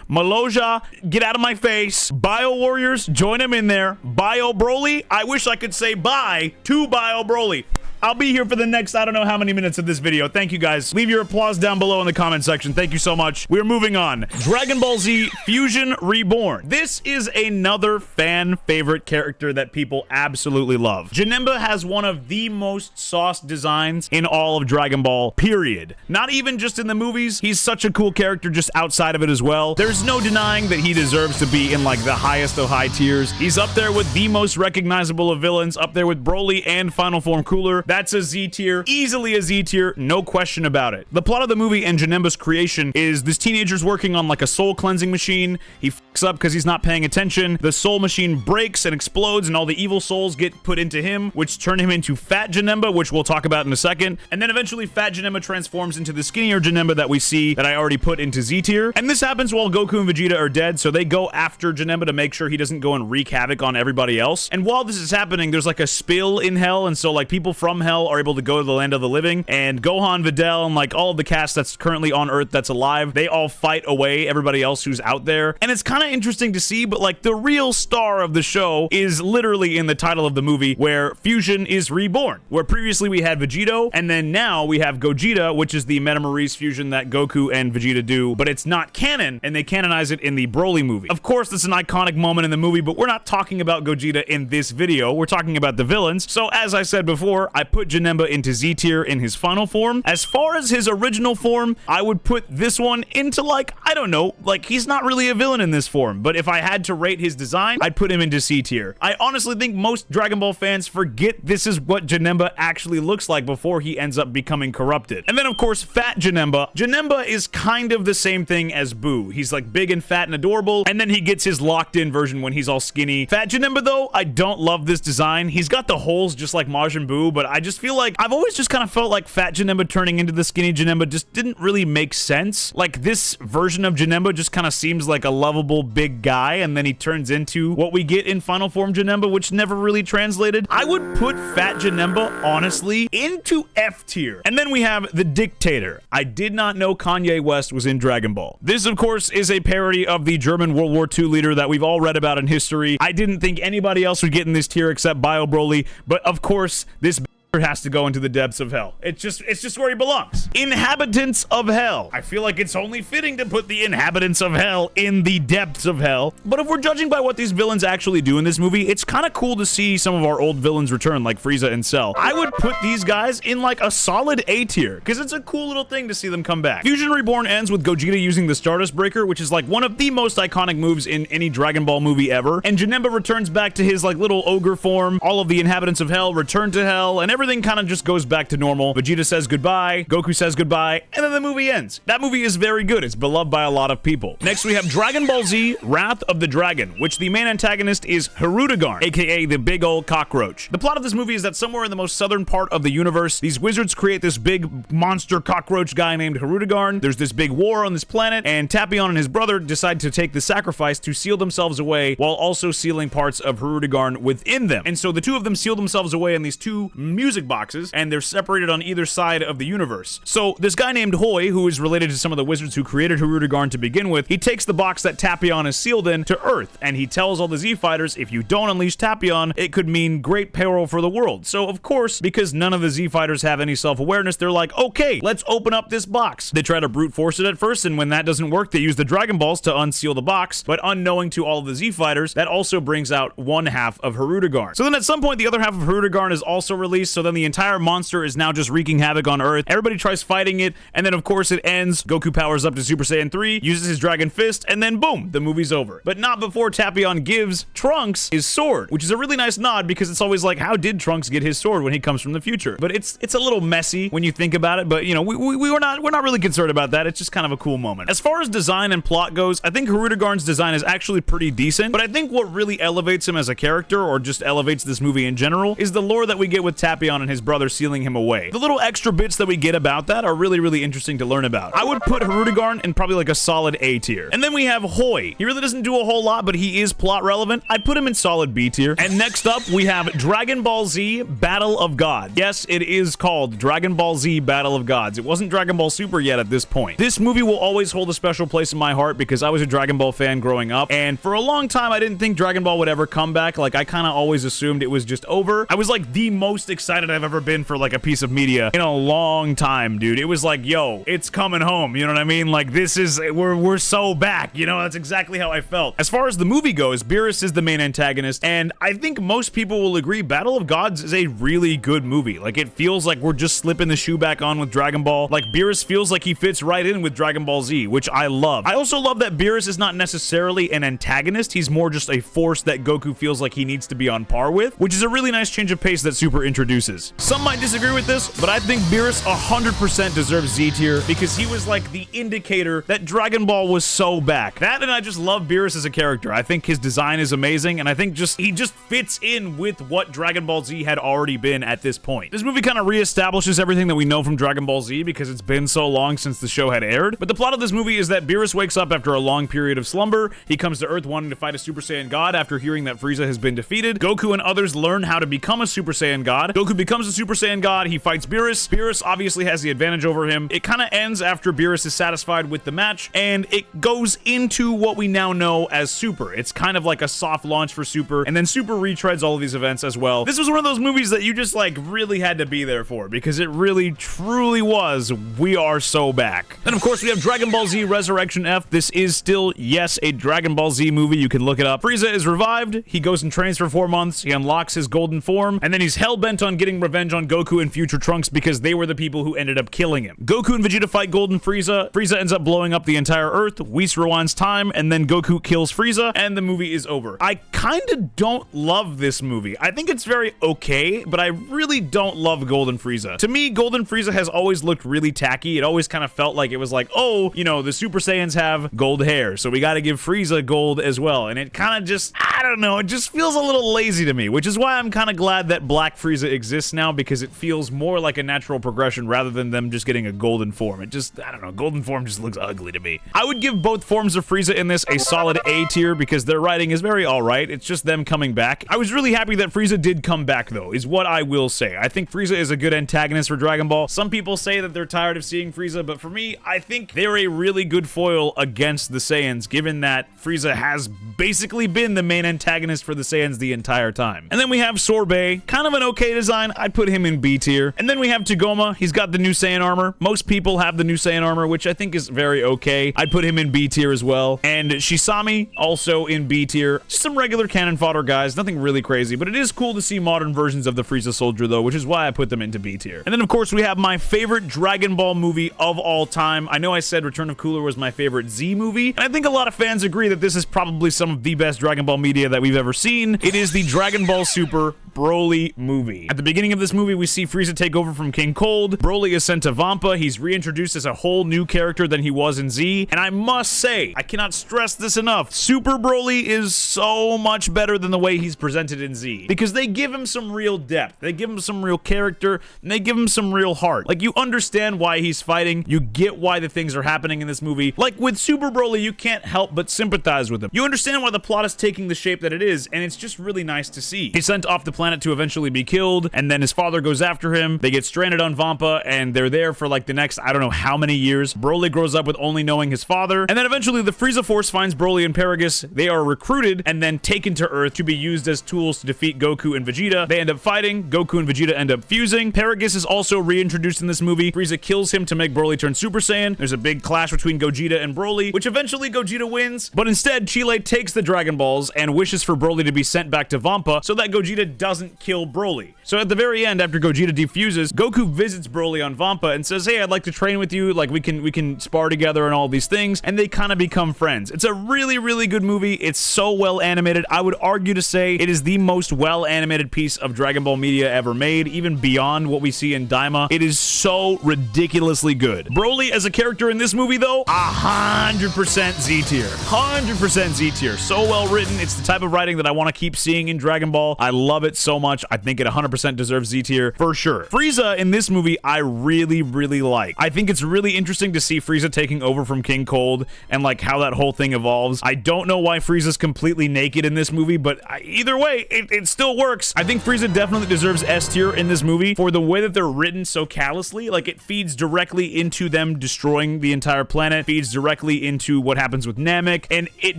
Maloja, get out of my face. Bio Warriors, join him in there. Bio Broly, I wish I could say bye to Bio Broly. I'll be here for the next, I don't know how many minutes of this video. Thank you guys. Leave your applause down below in the comment section. Thank you so much. We're moving on. Dragon Ball Z Fusion Reborn. This is another fan favorite character that people absolutely love. Janemba has one of the most sauced designs in all of Dragon Ball, period. Not even just in the movies. He's such a cool character just outside of it as well. There's no denying that he deserves to be in like the highest of high tiers. He's up there with the most recognizable of villains, up there with Broly and Final Form Cooler. That's a Z tier, easily a Z tier, no question about it. The plot of the movie and Janemba's creation is this teenager's working on like a soul cleansing machine. He fucks up because he's not paying attention. The soul machine breaks and explodes, and all the evil souls get put into him, which turn him into Fat Janemba, which we'll talk about in a second. And then eventually Fat Janemba transforms into the skinnier Janemba that we see that I already put into Z tier. And this happens while Goku and Vegeta are dead, so they go after Janemba to make sure he doesn't go and wreak havoc on everybody else. And while this is happening, there's like a spill in hell, and so like people from from Hell are able to go to the land of the living, and Gohan, Videl, and like all of the cast that's currently on Earth that's alive, they all fight away everybody else who's out there. And it's kind of interesting to see, but like the real star of the show is literally in the title of the movie, where Fusion is reborn, where previously we had Vegito, and then now we have Gogeta, which is the Metamorise fusion that Goku and Vegeta do, but it's not canon, and they canonize it in the Broly movie. Of course, this is an iconic moment in the movie, but we're not talking about Gogeta in this video. We're talking about the villains. So as I said before, I put Janemba into Z tier in his final form. As far as his original form, I would put this one into, like, I don't know, like, he's not really a villain in this form, but if I had to rate his design, I'd put him into C tier. I honestly think most Dragon Ball fans forget this is what Janemba actually looks like before he ends up becoming corrupted. And then of course, Fat Janemba. Janemba is kind of the same thing as Boo. He's like big and fat and adorable, and then he gets his locked-in version when he's all skinny. Fat Janemba though, I don't love this design. He's got the holes just like Majin Buu, but I just feel like I've always just kind of felt like Fat Janemba turning into the skinny Janemba just didn't really make sense. Like this version of Janemba just kind of seems like a lovable big guy, and then he turns into what we get in Final Form Janemba, which never really translated. I would put Fat Janemba, honestly, into F tier. And then we have the Dictator. I did not know Kanye West was in Dragon Ball. This, of course, is a parody of the German World War II leader that we've all read about in history. I didn't think anybody else would get in this tier except Bio Broly, but of course, this has to go into the depths of hell. It's just where he belongs. Inhabitants of Hell. I feel like it's only fitting to put the inhabitants of hell in the depths of hell. But if we're judging by what these villains actually do in this movie, it's kind of cool to see some of our old villains return, like Frieza and Cell. I would put these guys in like a solid A tier, because it's a cool little thing to see them come back. Fusion Reborn ends with Gogeta using the Stardust Breaker, which is like one of the most iconic moves in any Dragon Ball movie ever. And Janemba returns back to his like little ogre form. All of the inhabitants of hell return to hell, and everything kind of just goes back to normal. Vegeta says goodbye, Goku says goodbye, and then the movie ends. That movie is very good. It's beloved by a lot of people. Next, we have Dragon Ball Z Wrath of the Dragon, which the main antagonist is Hirudegarn, aka the big old cockroach. The plot of this movie is that somewhere in the most southern part of the universe, these wizards create this big monster cockroach guy named Hirudegarn. There's this big war on this planet, and Tapion and his brother decide to take the sacrifice to seal themselves away while also sealing parts of Hirudegarn within them. And so the two of them seal themselves away in these two music boxes, and they're separated on either side of the universe. So this guy named Hoi, who is related to some of the wizards who created Hirudegarn to begin with, he takes the box that Tapion is sealed in to Earth, and he tells all the Z fighters, if you don't unleash Tapion, it could mean great peril for the world. So of course, because none of the Z fighters have any self-awareness, they're like, okay, let's open up this box. They try to brute force it at first, and when that doesn't work, they use the Dragon Balls to unseal the box, but unknowing to all of the Z fighters, that also brings out one half of Hirudegarn. So then at some point, the other half of Hirudegarn is also released, so then the entire monster is now just wreaking havoc on Earth. Everybody tries fighting it, and then of course it ends. Goku powers up to Super Saiyan 3, uses his Dragon Fist, and then boom, the movie's over. But not before Tapion gives Trunks his sword, which is a really nice nod, because it's always like, how did Trunks get his sword when he comes from the future? But it's a little messy when you think about it, but you know, we're not really concerned about that. It's just kind of a cool moment. As far as design and plot goes, I think Hirudegarn's design is actually pretty decent, but I think what really elevates him as a character, or just elevates this movie in general, is the lore that we get with Tapion and his brother sealing him away. The little extra bits that we get about that are really, really interesting to learn about. I would put Hirudegarn in probably like a solid A tier. And then we have Hoi. He really doesn't do a whole lot, but he is plot relevant. I'd put him in solid B tier. And next up, we have Dragon Ball Z Battle of Gods. Yes, it is called Dragon Ball Z Battle of Gods. It wasn't Dragon Ball Super yet at this point. This movie will always hold a special place in my heart because I was a Dragon Ball fan growing up, and for a long time, I didn't think Dragon Ball would ever come back. Like, I kind of always assumed it was just over. I was like the most excited I've ever been for like a piece of media in a long time, dude. It was like, yo, it's coming home, you know what I mean? Like, this is, we're so back, you know? That's exactly how I felt. As far as the movie goes, Beerus is the main antagonist, and I think most people will agree Battle of Gods is a really good movie. Like, it feels like we're just slipping the shoe back on with Dragon Ball. Like, Beerus feels like he fits right in with Dragon Ball Z, which I love. I also love that Beerus is not necessarily an antagonist. He's more just a force that Goku feels like he needs to be on par with, which is a really nice change of pace that Super introduces. Some might disagree with this, but I think Beerus 100% deserves Z tier because he was like the indicator that Dragon Ball was so back. That, and I just love Beerus as a character. I think his design is amazing, and I think he just fits in with what Dragon Ball Z had already been at this point. This movie kind of reestablishes everything that we know from Dragon Ball Z because it's been so long since the show had aired. But the plot of this movie is that Beerus wakes up after a long period of slumber. He comes to Earth wanting to fight a Super Saiyan God after hearing that Frieza has been defeated. Goku and others learn how to become a Super Saiyan God. Goku Goku becomes a Super Saiyan God. He fights Beerus. Beerus obviously has the advantage over him. It kind of ends after Beerus is satisfied with the match, and it goes into what we now know as Super. It's kind of like a soft launch for Super, and then Super retreads all of these events as well. This was one of those movies that you just like really had to be there for, because it really truly was, we are so back. Then of course we have Dragon Ball Z Resurrection F. This is still, yes, a Dragon Ball Z movie. You can look it up. Frieza is revived. He goes and trains for 4 months. He unlocks his golden form, and then he's hell-bent on getting revenge on Goku and future Trunks because they were the people who ended up killing him. Goku and Vegeta fight Golden Frieza. Frieza ends up blowing up the entire Earth. Whis rewinds time, and then Goku kills Frieza, and the movie is over. I kinda don't love this movie. I think it's very okay, but I really don't love Golden Frieza. To me, Golden Frieza has always looked really tacky. It always kind of felt like it was like, oh, you know, the Super Saiyans have gold hair, so we gotta give Frieza gold as well. And it kind of just, I don't know, it just feels a little lazy to me, which is why I'm kind of glad that Black Frieza exists now, because it feels more like a natural progression rather than them just getting a golden form. It just, I don't know, golden form just looks ugly to me. I would give both forms of Frieza in this a solid A tier because their writing is very alright. It's just them coming back. I was really happy that Frieza did come back though, is what I will say. I think Frieza is a good antagonist for Dragon Ball. Some people say that they're tired of seeing Frieza, but for me, I think they're a really good foil against the Saiyans, given that Frieza has basically been the main antagonist for the Saiyans the entire time. And then we have Sorbet, kind of an okay design. I'd put him in B tier. And then we have Tagoma. He's got the new Saiyan armor. Most people have the new Saiyan armor, which I think is very okay. I'd put him in B tier as well. And Shisami, also in B tier. Just some regular cannon fodder guys, nothing really crazy, but it is cool to see modern versions of the Frieza Soldier though, which is why I put them into B tier. And then of course we have my favorite Dragon Ball movie of all time. I know I said Return of Cooler was my favorite Z movie, and I think a lot of fans agree that this is probably some of the best Dragon Ball media that we've ever seen. It is the Dragon Ball Super Broly movie. At the beginning of this movie, we see Frieza take over from King Cold. Broly is sent to Vampa. He's reintroduced as a whole new character than he was in Z. And I must say, I cannot stress this enough, Super Broly is so much better than the way he's presented in Z. Because they give him some real depth. They give him some real character, and they give him some real heart. Like, you understand why he's fighting. You get why the things are happening in this movie. Like, with Super Broly, you can't help but sympathize with him. You understand why the plot is taking the shape that it is, and it's just really nice to see. He's sent off the planet to eventually be killed, and then his father goes after him. They get stranded on Vampa, and they're there for like the next, I don't know how many years. Broly grows up with only knowing his father, and then eventually the Frieza Force finds Broly and Paragus. They are recruited and then taken to Earth to be used as tools to defeat Goku and Vegeta. They end up fighting. Goku and Vegeta end up fusing. Paragus is also reintroduced in this movie. Frieza kills him to make Broly turn Super Saiyan. There's a big clash between Gogeta and Broly, which eventually Gogeta wins, but instead Chile takes the Dragon Balls and wishes for Broly to be sent back to Vampa so that Gogeta doesn't kill Broly. So at the very end, after Gogeta defuses, Goku visits Broly on Vampa and says, hey, I'd like to train with you, like we can spar together and all these things, and they kind of become friends. It's a really, really good movie. It's so well animated. I would argue to say it is the most well animated piece of Dragon Ball media ever made, even beyond what we see in Daima. It is so ridiculously good. Broly as a character in this movie though, 100% Z tier. 100% Z tier. So well written. It's the type of writing that I want to keep seeing in Dragon Ball. I love it so much. I think it 100% deserves Z tier for sure. Frieza in this movie, I really, really like. I think it's really interesting to see Frieza taking over from King Cold and like how that whole thing evolves. I don't know why Frieza's completely naked in this movie, but either way, it still works. I think Frieza definitely deserves S tier in this movie for the way that they're written so callously. Like, it feeds directly into them destroying the entire planet, feeds directly into what happens with Namek, and it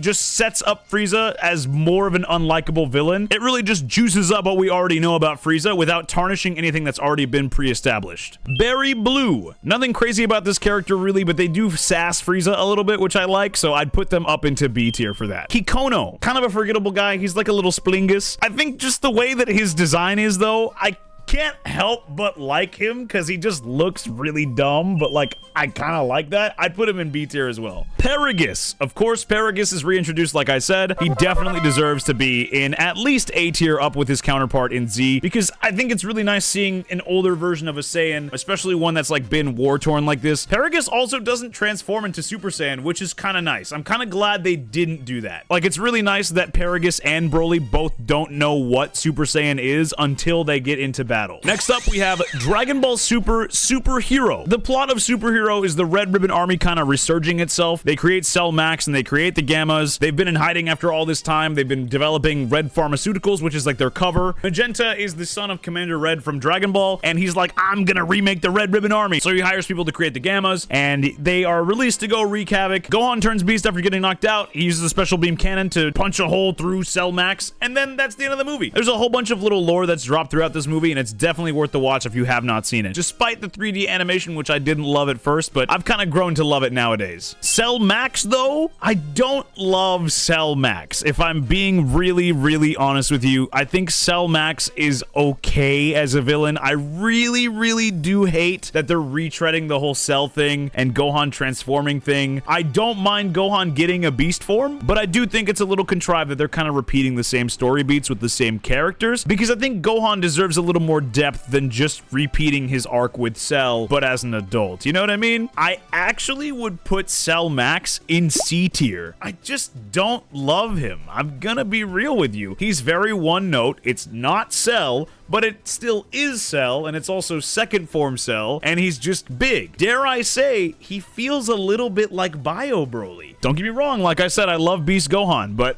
just sets up Frieza as more of an unlikable villain. It really just juices up what we already know about Frieza without tarnishing anything that's already been pre-established. Berry Blue. Nothing crazy about this character really, but they do sass Frieza a little bit, which I like, so I'd put them up into B tier for that. Kikono. Kind of a forgettable guy. He's like a little splingus. I think just the way that his design is though, I can't help but like him because he just looks really dumb, but like I kind of like that. I'd put him in B tier as well. Paragus. Of course, Paragus is reintroduced like I said. He definitely deserves to be in at least A tier up with his counterpart in Z, because I think it's really nice seeing an older version of a Saiyan, especially one that's like been war-torn like this. Paragus also doesn't transform into Super Saiyan, which is kind of nice. I'm kind of glad they didn't do that. Like, it's really nice that Paragus and Broly both don't know what Super Saiyan is until they get into battle. battle. Next up, we have Dragon Ball Super Superhero. The plot of Superhero is the Red Ribbon Army kind of resurging itself. They create Cell Max and they create the Gammas. They've been in hiding after all this time. They've been developing Red Pharmaceuticals, which is like their cover. Magenta is the son of Commander Red from Dragon Ball, and he's like, I'm gonna remake the Red Ribbon Army. So he hires people to create the Gammas, and they are released to go wreak havoc. Gohan turns beast after getting knocked out. He uses a special beam cannon to punch a hole through Cell Max, and then that's the end of the movie. There's a whole bunch of little lore that's dropped throughout this movie, and it's definitely worth the watch if you have not seen it. Despite the 3D animation, which I didn't love at first, but I've kind of grown to love it nowadays. Cell Max, though, I don't love Cell Max. If I'm being really, really honest with you, I think Cell Max is okay as a villain. I really, really do hate that they're retreading the whole Cell thing and Gohan transforming thing. I don't mind Gohan getting a beast form, but I do think it's a little contrived that they're kind of repeating the same story beats with the same characters, because I think Gohan deserves a little more depth than just repeating his arc with Cell, but as an adult. You know what I mean? I actually would put Cell Max in C tier. I just don't love him. I'm gonna be real with you. He's very one note. It's not Cell, but it still is Cell, and it's also second form Cell, and he's just big. Dare I say, he feels a little bit like Bio Broly. Don't get me wrong, like I said, I love Beast Gohan, but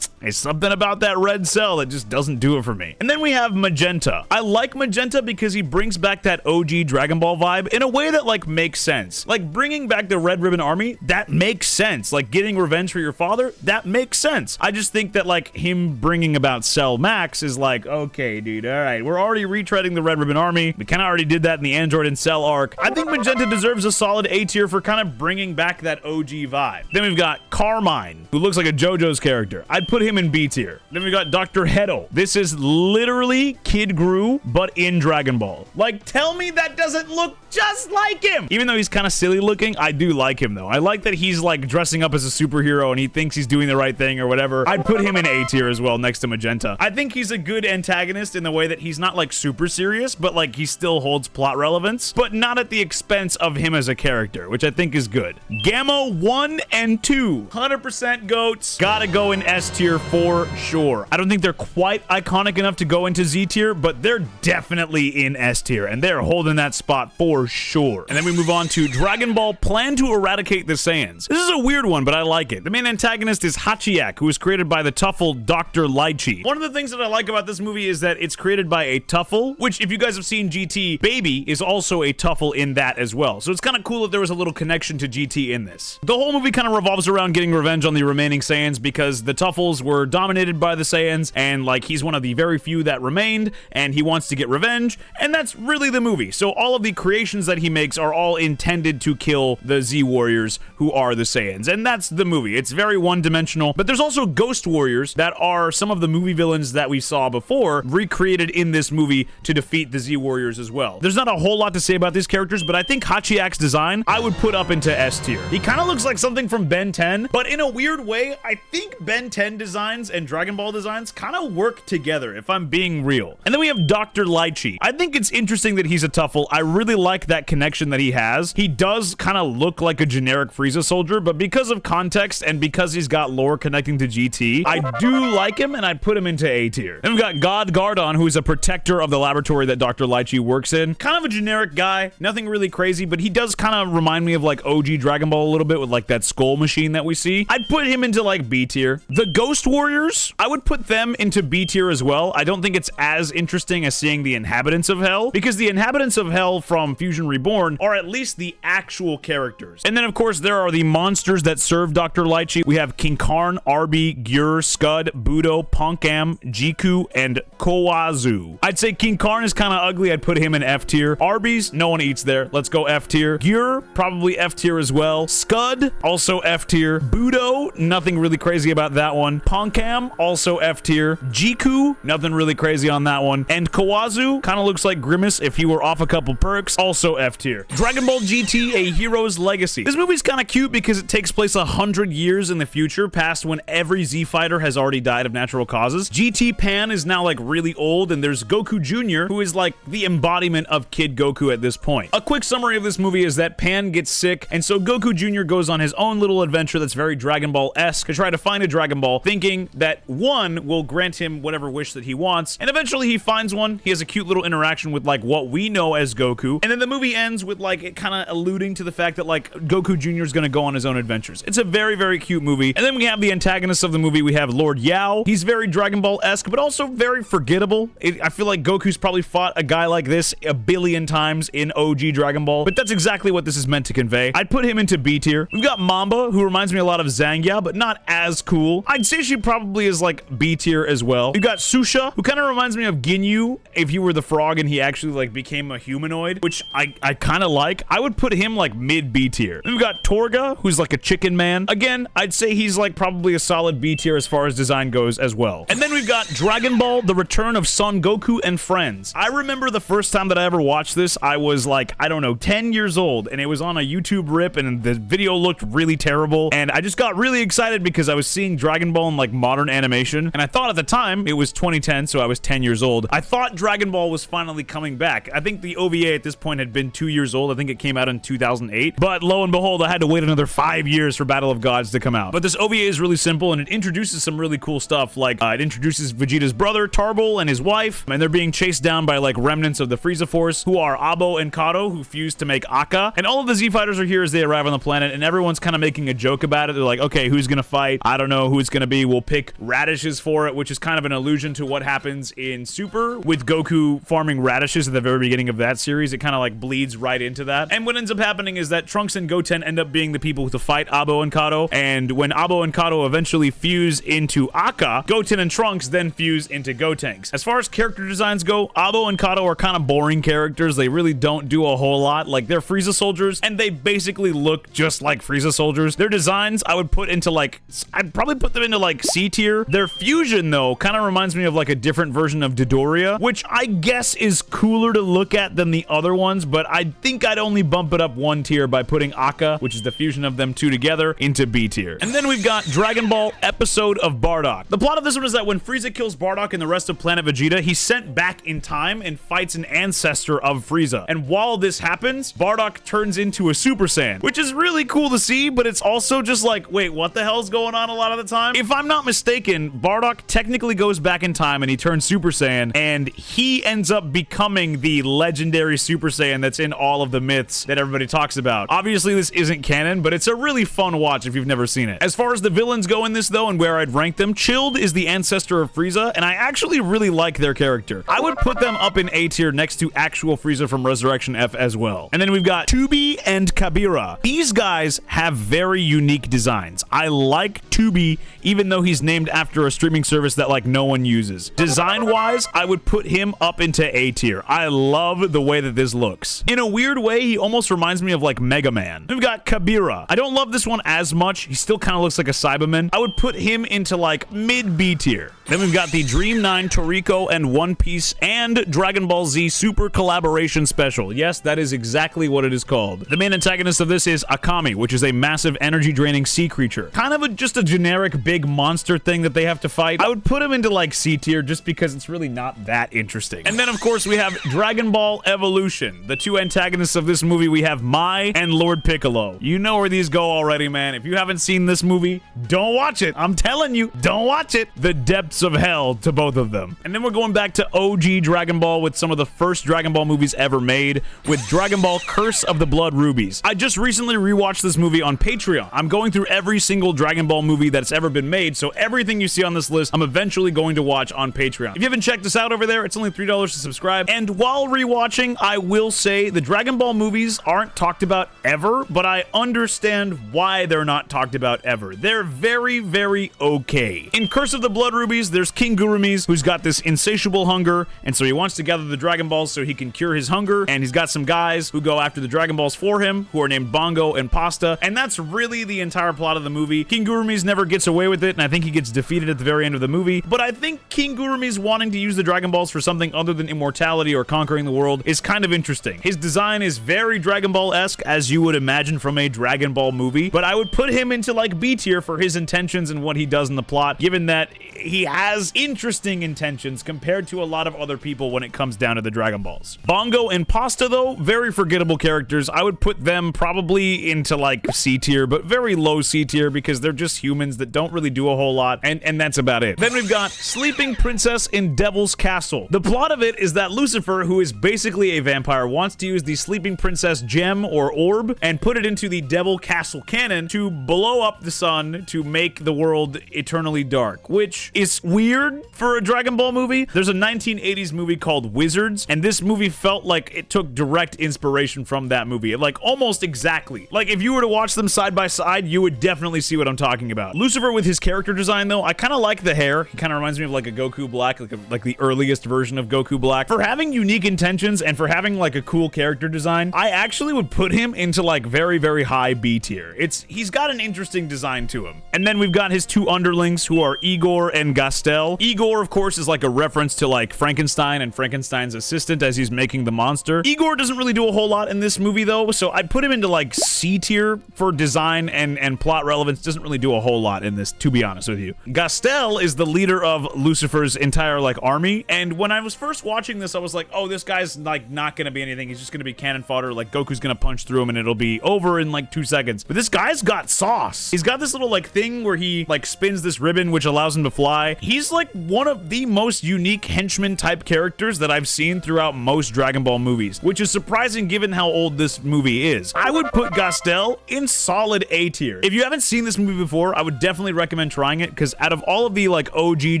it's something about that red Cell that just doesn't do it for me. And then we have Magenta. I like Magenta because he brings back that OG Dragon Ball vibe in a way that, like, makes sense. Like, bringing back the Red Ribbon Army, that makes sense. Like, getting revenge for your father, that makes sense. I just think that, like, him bringing about Cell Max is like, okay, dude, all right, we're already retreading the Red Ribbon Army. We kind of already did that in the Android and Cell arc. I think Magenta deserves a solid A tier for kind of bringing back that OG vibe. Then we've got Carmine, who looks like a JoJo's character. I'd put him in B tier. Then we got Dr. Hedo. This is literally Kid Gru, but in Dragon Ball. Like, tell me that doesn't look just like him. Even though he's kind of silly looking, I do like him though. I like that he's like dressing up as a superhero and he thinks he's doing the right thing or whatever. I'd put him in A tier as well next to Magenta. I think he's a good antagonist in the way that he's not like super serious, but like he still holds plot relevance, but not at the expense of him as a character, which I think is good. Gamma 1 and 2, 100% goats. Gotta go in S tier for sure. I don't think they're quite iconic enough to go into Z tier, but they're definitely in S tier, and they're holding that spot for sure. And then we move on to Dragon Ball Plan to Eradicate the Saiyans. This is a weird one, but I like it. The main antagonist is Hachiyak, who was created by the Tuffle Dr. Lychee. One of the things that I like about this movie is that it's created by a Tuffle, which if you guys have seen GT, Baby is also a Tuffle in that as well. So it's kind of cool that there was a little connection to GT in this. The whole movie kind of revolves around getting revenge on the remaining Saiyans because the Tuffles were dominated by the Saiyans, and like he's one of the very few that remained, and he wants to get revenge, and that's really the movie. So all of the creations that he makes are all intended to kill the Z Warriors, who are the Saiyans, and that's the movie. It's very one-dimensional, but there's also Ghost Warriors that are some of the movie villains that we saw before, recreated in this movie to defeat the Z Warriors as well. There's not a whole lot to say about these characters, but I think Hachiak's design I would put up into S tier. He kind of looks like something from Ben 10, but in a weird way, I think Ben 10 designs and Dragon Ball designs kind of work together, if I'm being real. And then we have Dr. Lychee. I think it's interesting that he's a Tuffle. I really like that connection that he has. He does kind of look like a generic Frieza soldier, but because of context and because he's got lore connecting to GT, I do like him, and I'd put him into A tier. Then we've got God Gardon, who is a protector of the laboratory that Dr. Lychee works in. Kind of a generic guy, nothing really crazy, but he does kind of remind me of like OG Dragon Ball a little bit with like that skull machine that we see. I'd put him into like B tier. The Ghost Warriors, I would put them into B tier as well. I don't think it's as interesting as seeing the Inhabitants of Hell, because the Inhabitants of Hell from Fusion Reborn are at least the actual characters. And then of course there are the monsters that serve Dr. Lychee. We have King Karn, Arby, Gyur, Scud, Budo, Punkam, Jiku, and Kawazu. I'd say King Karn is kind of ugly. I'd put him in F tier. Arby's, no one eats there. Let's go F tier. Gyur, probably F tier as well. Scud, also F tier. Budo, nothing really crazy about that one. Punkam, also F tier. Jiku, nothing really crazy on that one. And Kawazu, kind of looks like Grimace if he were off a couple perks, also F tier. Dragon Ball GT, A Hero's Legacy. This movie's kind of cute because it takes place 100 years in the future, past when every Z fighter has already died of natural causes. GT Pan is now like really old, and there's Goku Jr., who is like the embodiment of Kid Goku at this point. A quick summary of this movie is that Pan gets sick, and so Goku Jr. goes on his own little adventure that's very Dragon Ball-esque to try to find a Dragon Ball, thinking thinking that one will grant him whatever wish that he wants, and eventually he finds one. He has a cute little interaction with like what we know as Goku, and then the movie ends with like it kind of alluding to the fact that like Goku Jr. is going to go on his own adventures. It's a very, very cute movie. And then we have the antagonist of the movie. We have Lord Yao. He's very Dragon Ball-esque, but also very forgettable. I feel like Goku's probably fought a guy like this a billion times in OG Dragon Ball, but that's exactly what this is meant to convey. I'd put him into B tier. We've got Mamba, who reminds me a lot of Zangya, but not as cool. I'd say she probably is like B tier as well. We've got Susha, who kind of reminds me of Ginyu if he were the frog and he actually like became a humanoid, which I kind of like. I would put him like mid B tier. Then we've got Torga, who's like a chicken man. Again, I'd say he's like probably a solid B tier as far as design goes as well. And then we've got Dragon Ball, The Return of Son Goku and Friends. I remember the first time that I ever watched this, I was like, I don't know, 10 years old, and it was on a YouTube rip, and the video looked really terrible, and I just got really excited because I was seeing Dragon Ball in like modern animation, and I thought at the time, it was 2010, so I was 10 years old, I thought Dragon Ball was finally coming back. I think the OVA at this point had been 2 years old. I think it came out in 2008, but lo and behold, I had to wait another 5 years for Battle of Gods to come out. But this OVA is really simple, and it introduces some really cool stuff, like it introduces Vegeta's brother, Tarbal, and his wife, and they're being chased down by like remnants of the Frieza Force, who are Abo and Kato, who fused to make Akka, and all of the Z Fighters are here as they arrive on the planet, and everyone's kind of making a joke about it. They're like, okay, who's gonna fight? I don't know who it's gonna be. We'll pick radishes for it, which is kind of an allusion to what happens in Super with Goku farming radishes at the very beginning of that series. It kind of like bleeds right into that. And what ends up happening is that Trunks and Goten end up being the people to fight Abo and Kato, and when Abo and Kato eventually fuse into Akka, Goten and Trunks then fuse into Gotenks. As far as character designs go, Abo and Kato are kind of boring characters. They really don't do a whole lot. Like, they're Frieza soldiers, and they basically look just like Frieza soldiers. Their designs, I would put into like, I'd probably put them into like C tier. Their fusion, though, kind of reminds me of like a different version of Dodoria, which I guess is cooler to look at than the other ones, but I think I'd only bump it up 1 tier by putting Akka, which is the fusion of them two together, into B tier. And then we've got Dragon Ball Episode of Bardock. The plot of this one is that when Frieza kills Bardock and the rest of Planet Vegeta, he's sent back in time and fights an ancestor of Frieza. And while this happens, Bardock turns into a Super Saiyan, which is really cool to see, but it's also just like, wait, what the hell's going on a lot of the time? If I'm not mistaken, Bardock technically goes back in time and he turns Super Saiyan, and he ends up becoming the legendary Super Saiyan that's in all of the myths that everybody talks about. Obviously, this isn't canon, but it's a really fun watch if you've never seen it. As far as the villains go in this, though, and where I'd rank them, Chilled is the ancestor of Frieza, and I actually really like their character. I would put them up in A tier next to actual Frieza from Resurrection F as well. And then we've got Tubi and Kabira. These guys have very unique designs. I like Tubi, even though he's named after a streaming service that like no one uses. Design-wise, I would put him up into A tier. I love the way that this looks. In a weird way, he almost reminds me of like Mega Man. We've got Kabira. I don't love this one as much. He still kind of looks like a Cyberman. I would put him into like mid B tier. Then we've got the Dream 9, Toriko, and One Piece and Dragon Ball Z Super Collaboration Special. Yes, that is exactly what it is called. The main antagonist of this is Akami, which is a massive energy-draining sea creature. Kind of just a generic big monster thing that they have to fight. I would put him into like C tier just because it's really not that interesting. And then, of course, we have Dragon Ball Evolution. The two antagonists of this movie, we have Mai and Lord Piccolo. You know where these go already, man. If you haven't seen this movie, don't watch it. I'm telling you, don't watch it. The depths of hell to both of them. And then we're going back to OG Dragon Ball with some of the first Dragon Ball movies ever made with Dragon Ball Curse of the Blood Rubies. I just recently rewatched this movie on Patreon. I'm going through every single Dragon Ball movie that's ever been made, so everything you see on this list, I'm eventually going to watch on Patreon. If you haven't checked us out over there, it's only $3 to subscribe. And while rewatching, I will say the Dragon Ball movies aren't talked about ever, but I understand why they're not talked about ever. They're very, very okay. In Curse of the Blood Rubies, there's King Gurumis, who's got this insatiable hunger, and so he wants to gather the Dragon Balls so he can cure his hunger, and he's got some guys who go after the Dragon Balls for him, who are named Bongo and Pasta, and that's really the entire plot of the movie. King Gurumis never gets away with it, and I think he gets defeated at the very end of the movie, but I think King Gurumis wanting to use the Dragon Balls for something other than immortality or conquering the world is kind of interesting. His design is very Dragon Ball-esque, as you would imagine from a Dragon Ball movie, but I would put him into like B tier for his intentions and what he does in the plot, given that he has interesting intentions compared to a lot of other people when it comes down to the Dragon Balls. Bongo and Pasta, though, very forgettable characters. I would put them probably into like C tier, but very low C tier because they're just humans that don't really do do a whole lot, and that's about it. Then we've got Sleeping Princess in Devil's Castle. The plot of it is that Lucifer, who is basically a vampire, wants to use the Sleeping Princess gem or orb and put it into the Devil Castle cannon to blow up the sun to make the world eternally dark, which is weird for a Dragon Ball movie. There's a 1980s movie called Wizards, and this movie felt like it took direct inspiration from that movie. Like, almost exactly. Like, if you were to watch them side by side, you would definitely see what I'm talking about. Lucifer, with his character design, though, I kind of like the hair. He kind of reminds me of like a Goku Black, like the earliest version of Goku Black. For having unique intentions and for having like a cool character design, I actually would put him into like very, very high B tier. He's got an interesting design to him. And then we've got his two underlings, who are Igor and Gastel. Igor, of course, is like a reference to like Frankenstein and Frankenstein's assistant as he's making the monster. Igor doesn't really do a whole lot in this movie, though, so I'd put him into like C tier for design and plot relevance. Doesn't really do a whole lot in this, to be honest with you. Gastel is the leader of Lucifer's entire like army, and when I was first watching this, I was like, oh, this guy's like not gonna be anything. He's just gonna be cannon fodder. Like, Goku's gonna punch through him and it'll be over in like 2 seconds. But this guy's got sauce. He's got this little like thing where he like spins this ribbon which allows him to fly. He's like one of the most unique henchman type characters that I've seen throughout most Dragon Ball movies, which is surprising given how old this movie is. I would put Gastel in solid A tier. If you haven't seen this movie before, I would definitely recommend trying it, because out of all of the like OG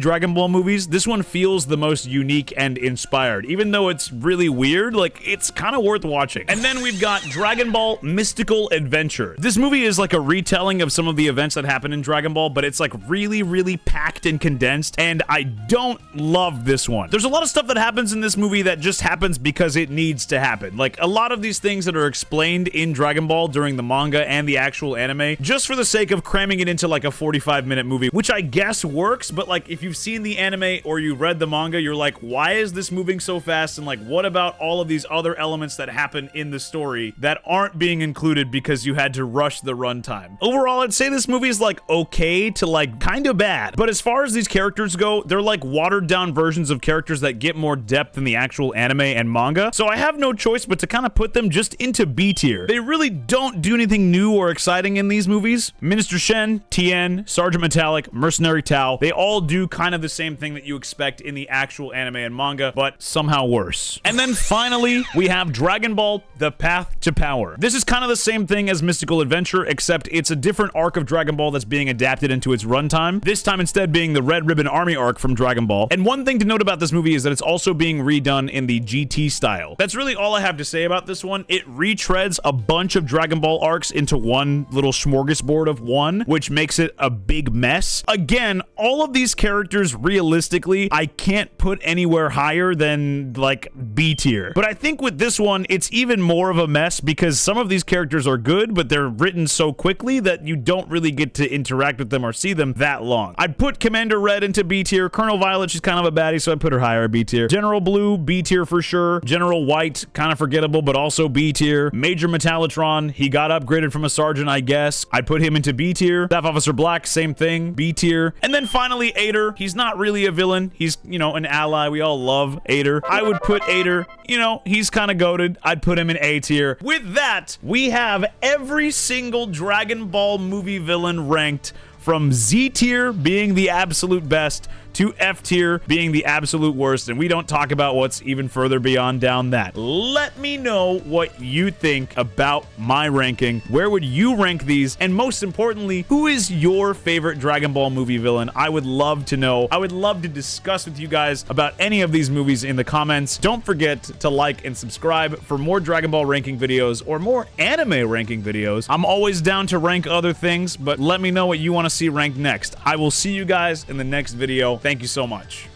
Dragon Ball movies, this one feels the most unique and inspired. Even though it's really weird, like, it's kind of worth watching. And then we've got Dragon Ball Mystical Adventure. This movie is like a retelling of some of the events that happened in Dragon Ball, but it's like really, really packed and condensed, and I don't love this one. There's a lot of stuff that happens in this movie that just happens because it needs to happen. Like, a lot of these things that are explained in Dragon Ball during the manga and the actual anime, just for the sake of cramming it into like a 45-minute movie, which I guess works, but like, if you've seen the anime or you read the manga, you're like, why is this moving so fast? And like, what about all of these other elements that happen in the story that aren't being included because you had to rush the runtime? Overall, I'd say this movie is like okay to like kind of bad. But as far as these characters go, they're like watered down versions of characters that get more depth in the actual anime and manga. So I have no choice but to kind of put them just into B tier. They really don't do anything new or exciting in these movies. Minister Shen, Tien, Sergeant Metallic, Mercenary Tao, they all do kind of the same thing that you expect in the actual anime and manga, but somehow worse. And then finally, we have Dragon Ball: The Path to Power. This is kind of the same thing as Mystical Adventure, except it's a different arc of Dragon Ball that's being adapted into its runtime, this time instead being the Red Ribbon Army arc from Dragon Ball. And one thing to note about this movie is that it's also being redone in the GT style. That's really all I have to say about this one. It retreads a bunch of Dragon Ball arcs into one little smorgasbord of one, which makes it a big mess. Again, all of these characters, realistically, I can't put anywhere higher than like B tier. But I think with this one, it's even more of a mess because some of these characters are good, but they're written so quickly that you don't really get to interact with them or see them that long. I'd put Commander Red into B tier. Colonel Violet, she's kind of a baddie, so I'd put her higher B tier. General Blue, B tier for sure. General White, kind of forgettable, but also B tier. Major Metallitron, he got upgraded from a sergeant, I guess. I'd put him into B tier. Staff Officer Black, same thing, B tier. And then finally, Ader. He's not really a villain. He's, you know, an ally. We all love Ader. I would put Ader, you know, he's kind of goated. I'd put him in A tier. With that, we have every single Dragon Ball movie villain ranked, from Z tier being the absolute best to F tier being the absolute worst, and we don't talk about what's even further beyond down that. Let me know what you think about my ranking. Where would you rank these? And most importantly, who is your favorite Dragon Ball movie villain? I would love to know. I would love to discuss with you guys about any of these movies in the comments. Don't forget to like and subscribe for more Dragon Ball ranking videos or more anime ranking videos. I'm always down to rank other things, but let me know what you want to see ranked next. I will see you guys in the next video. Thank you so much.